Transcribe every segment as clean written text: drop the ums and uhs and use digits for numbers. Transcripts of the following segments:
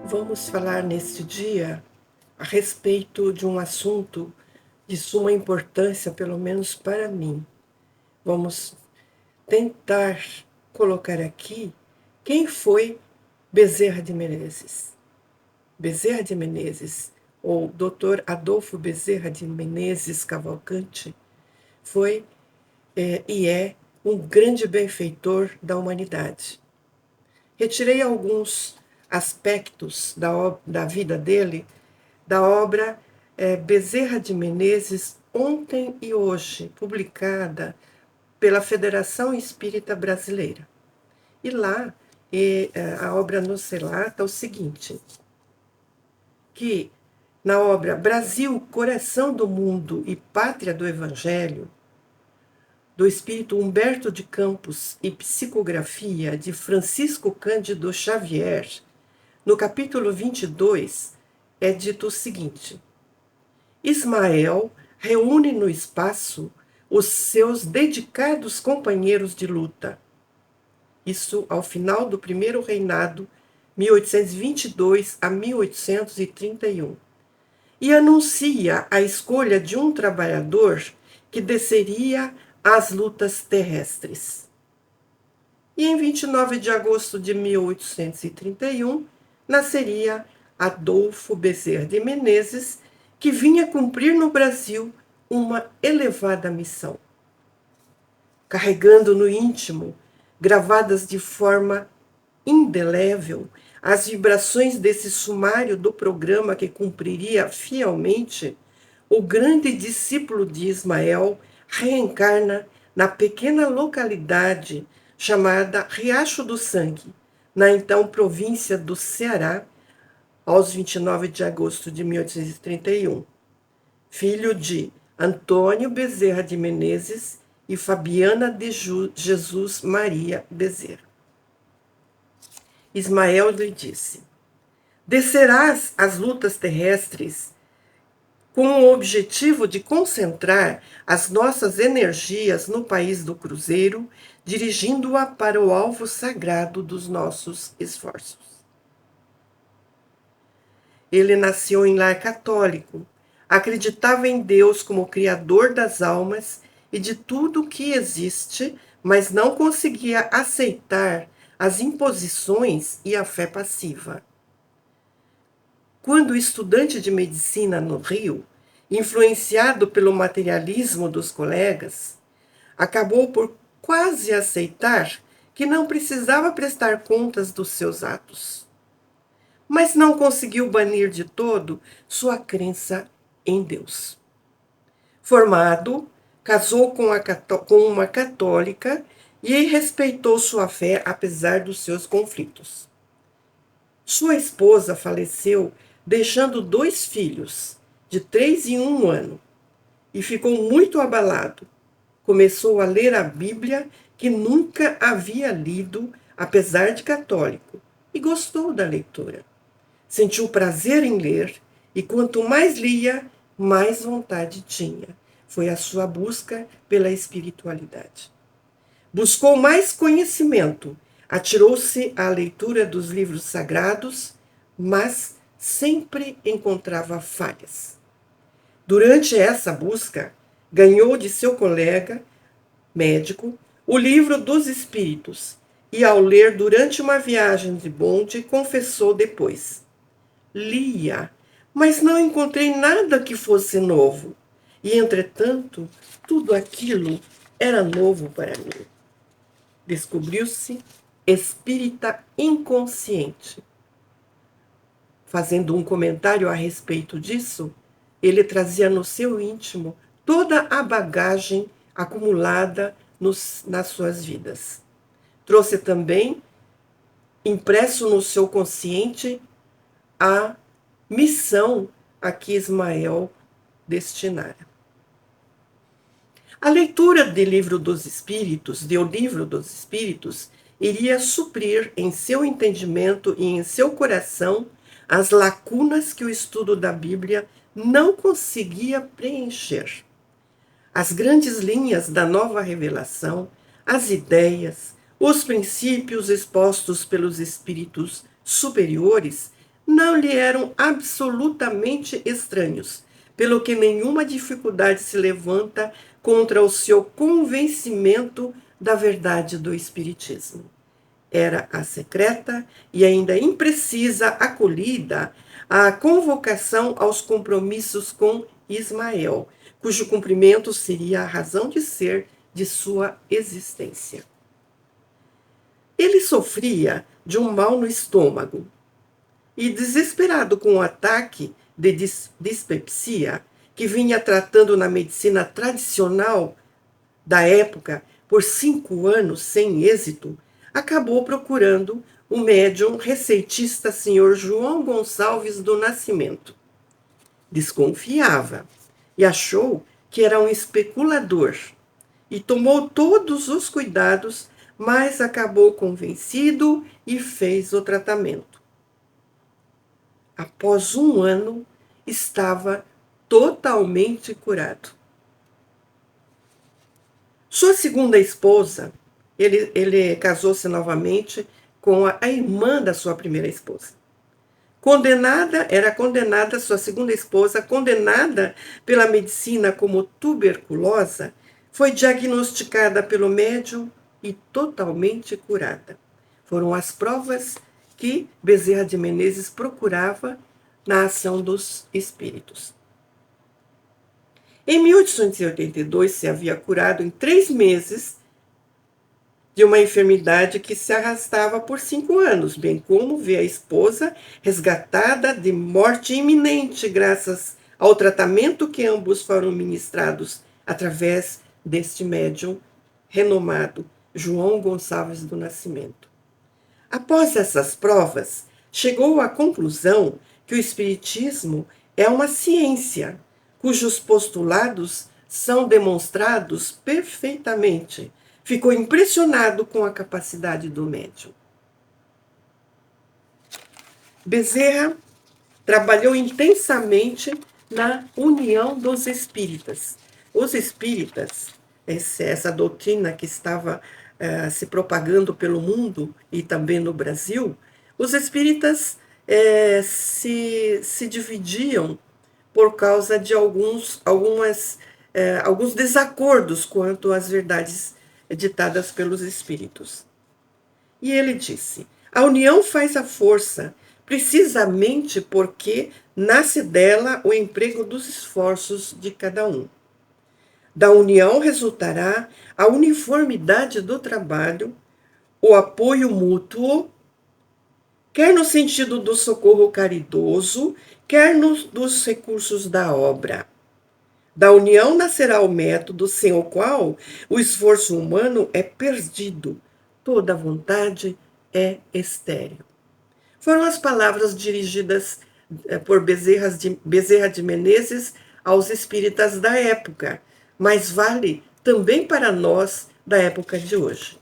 Vamos falar neste dia a respeito de um assunto de suma importância, pelo menos para mim. Vamos tentar colocar aqui quem foi Bezerra de Menezes. Bezerra de Menezes, ou Dr. Adolfo Bezerra de Menezes Cavalcante, foi e é um grande benfeitor da humanidade. Retirei alguns aspectos da vida dele da obra Bezerra de Menezes, Ontem e Hoje, publicada pela Federação Espírita Brasileira. E lá a obra nos relata o seguinte, que na obra Brasil, Coração do Mundo e Pátria do Evangelho, do espírito Humberto de Campos e psicografia de Francisco Cândido Xavier, no capítulo 22, é dito o seguinte: Ismael reúne no espaço os seus dedicados companheiros de luta. Isso ao final do primeiro reinado, 1822 a 1831. E anuncia a escolha de um trabalhador que desceria às lutas terrestres. E em 29 de agosto de 1831, nasceria Adolfo Bezerra de Menezes, que vinha cumprir no Brasil uma elevada missão. Carregando no íntimo, gravadas de forma indelével, as vibrações desse sumário do programa que cumpriria fielmente, o grande discípulo de Ismael reencarna na pequena localidade chamada Riacho do Sangue, na então província do Ceará, aos 29 de agosto de 1831. Filho de Antônio Bezerra de Menezes e Fabiana de Jesus Maria Bezerra. Ismael lhe disse: descerás às lutas terrestres com o objetivo de concentrar as nossas energias no país do Cruzeiro, dirigindo-a para o alvo sagrado dos nossos esforços. Ele nasceu em lar católico, acreditava em Deus como Criador das almas e de tudo que existe, mas não conseguia aceitar as imposições e a fé passiva. Quando estudante de medicina no Rio, influenciado pelo materialismo dos colegas, acabou por quase aceitar que não precisava prestar contas dos seus atos. Mas não conseguiu banir de todo sua crença em Deus. Formado, casou com uma católica e respeitou sua fé apesar dos seus conflitos. Sua esposa faleceu deixando 2 filhos, de 3 e 1 ano, e ficou muito abalado. Começou a ler a Bíblia, que nunca havia lido, apesar de católico, e gostou da leitura. Sentiu prazer em ler, e quanto mais lia, mais vontade tinha. Foi a sua busca pela espiritualidade. Buscou mais conhecimento, atirou-se à leitura dos livros sagrados, mas sempre encontrava falhas. Durante essa busca, ganhou de seu colega, médico, o livro dos Espíritos, e ao ler durante uma viagem de bonde, confessou depois: lia, mas não encontrei nada que fosse novo. E, entretanto, tudo aquilo era novo para mim. Descobriu-se espírita inconsciente. Fazendo um comentário a respeito disso, ele trazia no seu íntimo toda a bagagem acumulada nas suas vidas. Trouxe também, impresso no seu consciente, a missão a que Ismael destinara. A leitura do Livro dos Espíritos, iria suprir em seu entendimento e em seu coração as lacunas que o estudo da Bíblia não conseguia preencher. As grandes linhas da nova revelação, as ideias, os princípios expostos pelos espíritos superiores não lhe eram absolutamente estranhos, pelo que nenhuma dificuldade se levanta contra o seu convencimento da verdade do Espiritismo. Era a secreta e ainda imprecisa acolhida à convocação aos compromissos com Ismael, cujo cumprimento seria a razão de ser de sua existência. Ele sofria de um mal no estômago e, desesperado com o ataque de dispepsia que vinha tratando na medicina tradicional da época por 5 anos sem êxito, acabou procurando o médium receitista Sr. João Gonçalves do Nascimento. Desconfiava e achou que era um especulador e tomou todos os cuidados, mas acabou convencido e fez o tratamento. Após 1 ano, estava totalmente curado. Sua segunda esposa, ele casou-se novamente com a irmã da sua primeira esposa. Era condenada, sua segunda esposa, condenada pela medicina como tuberculosa, foi diagnosticada pelo médium e totalmente curada. Foram as provas que Bezerra de Menezes procurava na ação dos espíritos. Em 1882, se havia curado em 3 meses de uma enfermidade que se arrastava por 5 anos, bem como ver a esposa resgatada de morte iminente graças ao tratamento que ambos foram ministrados através deste médium renomado, João Gonçalves do Nascimento. Após essas provas, chegou à conclusão que o Espiritismo é uma ciência, cujos postulados são demonstrados perfeitamente. Ficou impressionado com a capacidade do médium. Bezerra trabalhou intensamente na união dos espíritas. Os espíritas, essa doutrina que estava se propagando pelo mundo e também no Brasil, os espíritas se dividiam por causa de alguns desacordos quanto às verdades ditadas pelos espíritos. E ele disse: a união faz a força, precisamente porque nasce dela o emprego dos esforços de cada um. Da união resultará a uniformidade do trabalho, o apoio mútuo, quer no sentido do socorro caridoso, quer dos recursos da obra. Da união nascerá o método sem o qual o esforço humano é perdido, toda vontade é estéril. Foram as palavras dirigidas por Bezerra de Menezes aos espíritas da época, mas vale também para nós da época de hoje.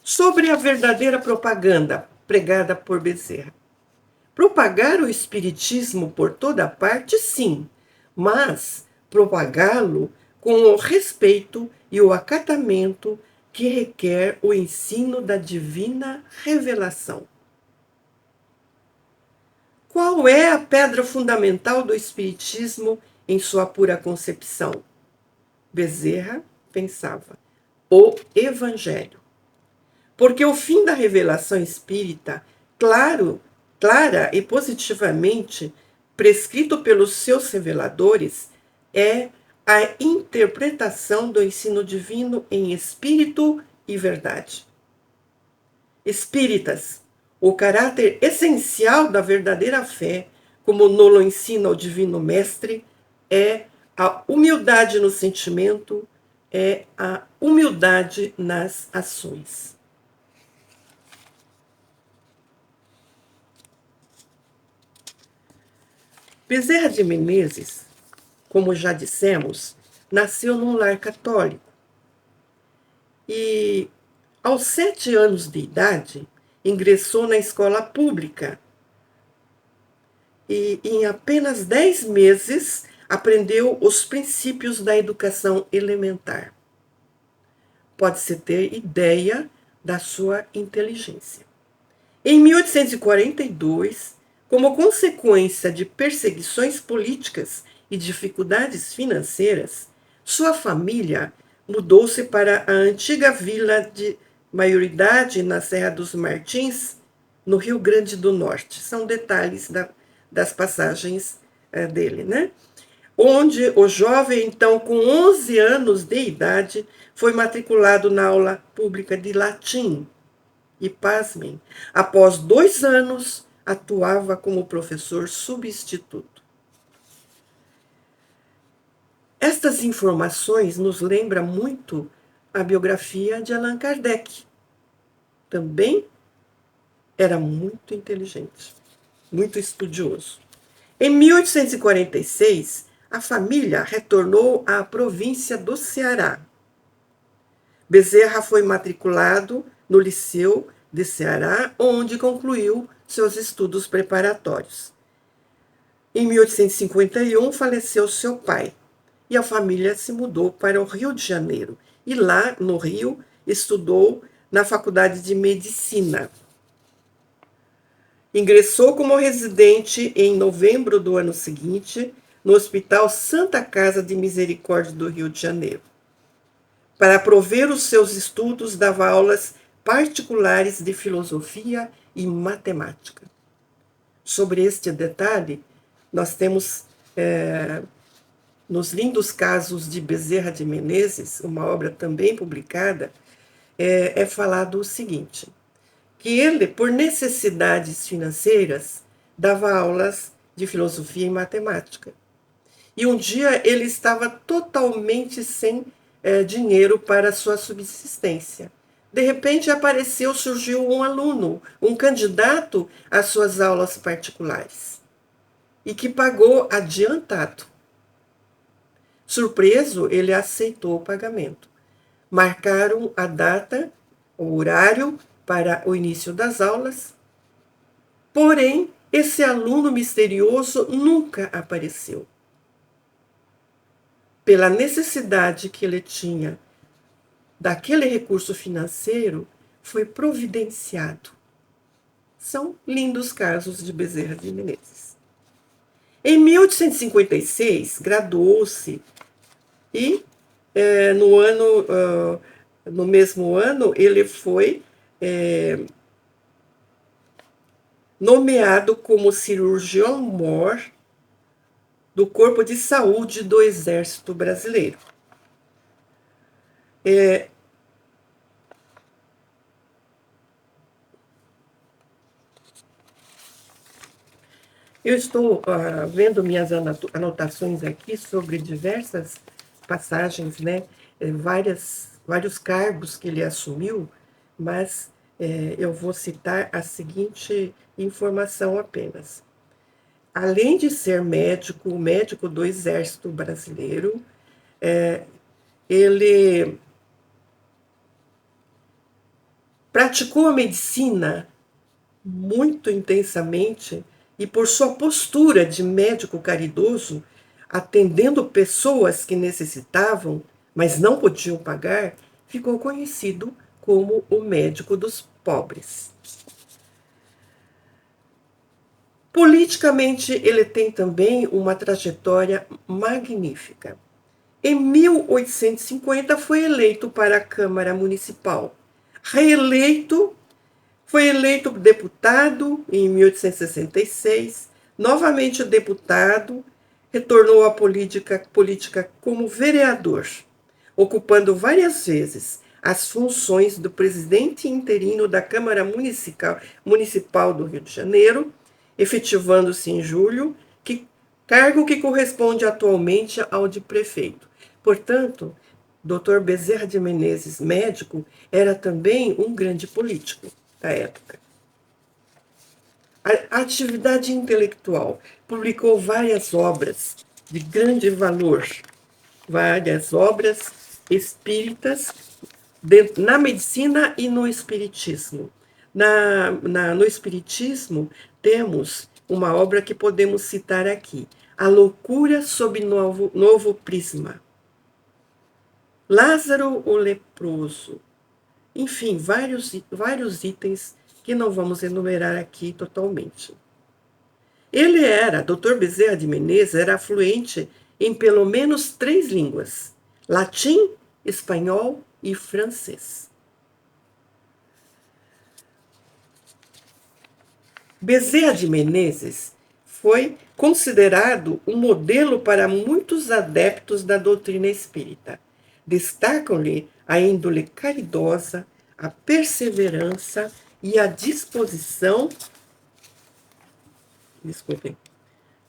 Sobre a verdadeira propaganda pregada por Bezerra. Propagar o espiritismo por toda parte, sim, mas propagá-lo com o respeito e o acatamento que requer o ensino da divina revelação. Qual é a pedra fundamental do espiritismo em sua pura concepção? Bezerra pensava: o Evangelho. Porque o fim da revelação espírita, clara e positivamente prescrito pelos seus reveladores, é a interpretação do ensino divino em espírito e verdade. Espíritas, o caráter essencial da verdadeira fé, como nolo ensina o Divino Mestre, é a humildade no sentimento, é a humildade nas ações. Bezerra de Menezes, como já dissemos, nasceu num lar católico e, aos 7 anos de idade, ingressou na escola pública e, em apenas 10 meses, aprendeu os princípios da educação elementar. Pode-se ter ideia da sua inteligência. Em 1842, como consequência de perseguições políticas e dificuldades financeiras, sua família mudou-se para a antiga vila de maioridade na Serra dos Martins, no Rio Grande do Norte. São detalhes das passagens dele, né? Onde o jovem, então, com 11 anos de idade, foi matriculado na aula pública de latim. E, pasmem, após 2 anos, atuava como professor substituto. Estas informações nos lembram muito a biografia de Allan Kardec. Também era muito inteligente, muito estudioso. Em 1846, a família retornou à província do Ceará. Bezerra foi matriculado no Liceu de Ceará, onde concluiu seus estudos preparatórios. Em 1851, faleceu seu pai e a família se mudou para o Rio de Janeiro. E lá, no Rio, estudou na Faculdade de Medicina. Ingressou como residente em novembro do ano seguinte no Hospital Santa Casa de Misericórdia do Rio de Janeiro. Para prover os seus estudos, dava aulas particulares de filosofia e matemática. Sobre este detalhe, nós temos, nos lindos casos de Bezerra de Menezes, uma obra também publicada, é falado o seguinte, que ele, por necessidades financeiras, dava aulas de filosofia e matemática. E um dia ele estava totalmente sem dinheiro para sua subsistência. De repente surgiu um aluno, um candidato às suas aulas particulares, e que pagou adiantado. Surpreso, ele aceitou o pagamento. Marcaram a data, o horário para o início das aulas, porém, esse aluno misterioso nunca apareceu. Pela necessidade que ele tinha daquele recurso financeiro, foi providenciado. São lindos casos de Bezerra de Menezes. Em 1856, graduou-se e no mesmo ano ele foi nomeado como cirurgião-mor do Corpo de Saúde do Exército Brasileiro. Eu estou vendo minhas anotações aqui sobre diversas passagens, né? Vários cargos que ele assumiu, mas eu vou citar a seguinte informação apenas. Além de ser médico do Exército Brasileiro, ele praticou a medicina muito intensamente e por sua postura de médico caridoso, atendendo pessoas que necessitavam, mas não podiam pagar, ficou conhecido como o médico dos pobres. Politicamente, ele tem também uma trajetória magnífica. Em 1850, foi eleito para a Câmara Municipal. Foi eleito deputado em 1866, novamente deputado, retornou à política como vereador, ocupando várias vezes as funções do presidente interino da Câmara Municipal do Rio de Janeiro, efetivando-se em julho, cargo que corresponde atualmente ao de prefeito. Portanto, Dr. Bezerra de Menezes, médico, era também um grande político da época. A atividade intelectual, publicou várias obras de grande valor, várias obras espíritas na medicina e no espiritismo. No espiritismo, temos uma obra que podemos citar aqui, A Loucura sob Novo Prisma. Lázaro o Leproso. Enfim, vários itens que não vamos enumerar aqui totalmente. Dr. Bezerra de Menezes era fluente em pelo menos 3 línguas: latim, espanhol e francês. Bezerra de Menezes foi considerado um modelo para muitos adeptos da doutrina espírita. Destacam-lhe a índole caridosa, a perseverança e a disposição,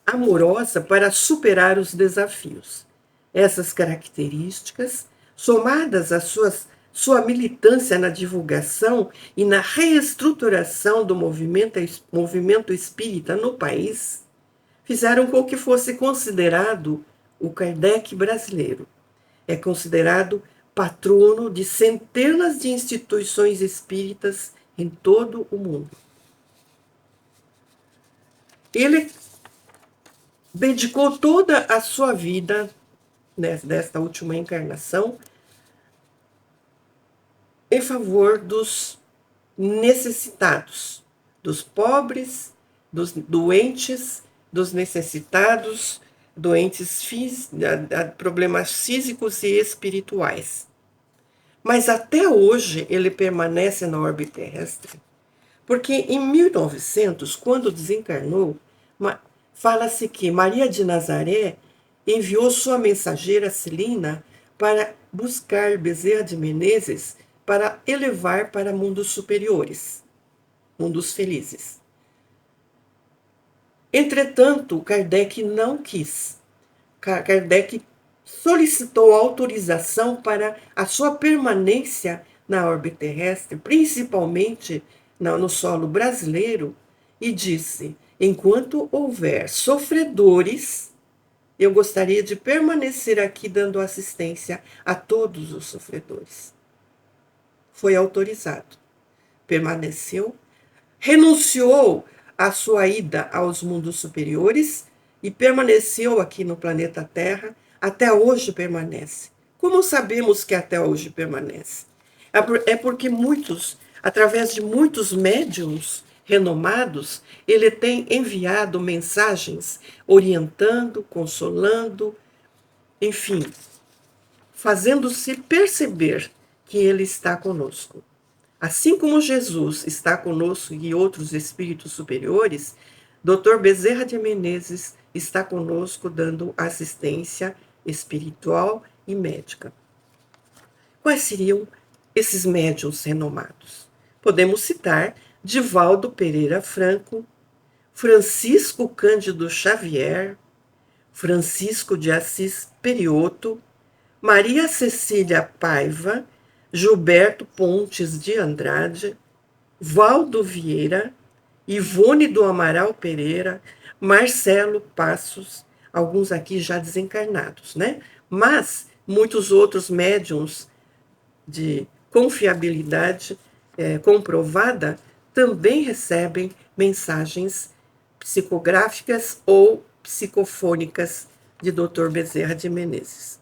amorosa para superar os desafios. Essas características, somadas às sua militância na divulgação e na reestruturação do movimento espírita no país, fizeram com que fosse considerado o Kardec brasileiro. É considerado patrono de centenas de instituições espíritas em todo o mundo. Ele dedicou toda a sua vida, desta última encarnação, em favor dos necessitados, dos pobres, dos doentes, dos necessitados, problemas físicos e espirituais. Mas até hoje ele permanece na órbita terrestre, porque em 1900, quando desencarnou, fala-se que Maria de Nazaré enviou sua mensageira Celina para buscar Bezerra de Menezes para elevar para mundos superiores, mundos felizes. Entretanto, Kardec não quis. Kardec solicitou autorização para a sua permanência na órbita terrestre, principalmente no solo brasileiro, e disse: enquanto houver sofredores, eu gostaria de permanecer aqui dando assistência a todos os sofredores. Foi autorizado. Permaneceu, renunciou à sua ida aos mundos superiores e permaneceu aqui no planeta Terra. Até hoje permanece. Como sabemos que até hoje permanece? É porque através de muitos médiums renomados, ele tem enviado mensagens orientando, consolando, enfim, fazendo-se perceber que ele está conosco. Assim como Jesus está conosco e outros espíritos superiores, Dr. Bezerra de Menezes está conosco dando assistência espiritual e médica. Quais seriam esses médiuns renomados? Podemos citar Divaldo Pereira Franco, Francisco Cândido Xavier, Francisco de Assis Perioto, Maria Cecília Paiva, Gilberto Pontes de Andrade, Valdo Vieira, Ivone do Amaral Pereira, Marcelo Passos, alguns aqui já desencarnados, né? Mas muitos outros médiuns de confiabilidade comprovada também recebem mensagens psicográficas ou psicofônicas de Dr. Bezerra de Menezes.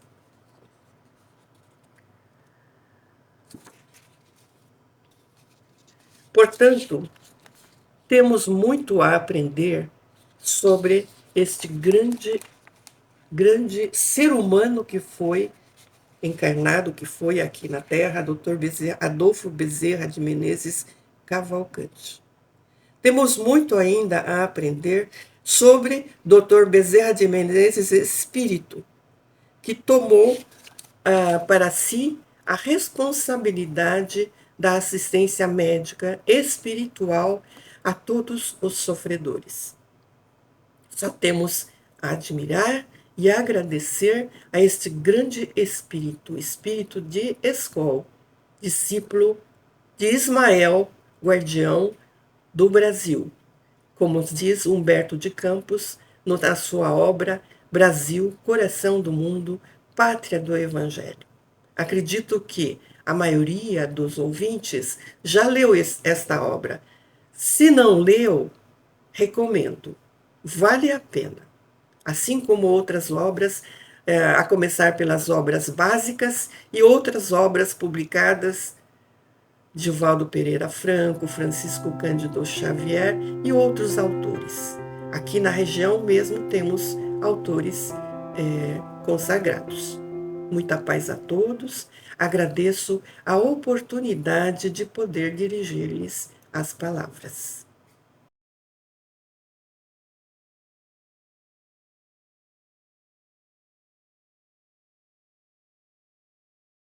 Portanto, temos muito a aprender sobre este grande ser humano que foi encarnado, que foi aqui na Terra, Dr. Adolfo Bezerra de Menezes Cavalcante. Temos muito ainda a aprender sobre Dr. Bezerra de Menezes Espírito, que tomou para si a responsabilidade da assistência médica espiritual a todos os sofredores. Só temos a admirar e agradecer a este grande espírito de Escol, discípulo de Ismael, guardião do Brasil, como diz Humberto de Campos na sua obra Brasil, Coração do Mundo, Pátria do Evangelho. Acredito que a maioria dos ouvintes já leu esta obra. Se não leu, recomendo. Vale a pena. Assim como outras obras, a começar pelas obras básicas e outras obras publicadas Divaldo Pereira Franco, Francisco Cândido Xavier e outros autores. Aqui na região mesmo temos autores consagrados. Muita paz a todos. Agradeço a oportunidade de poder dirigir-lhes as palavras.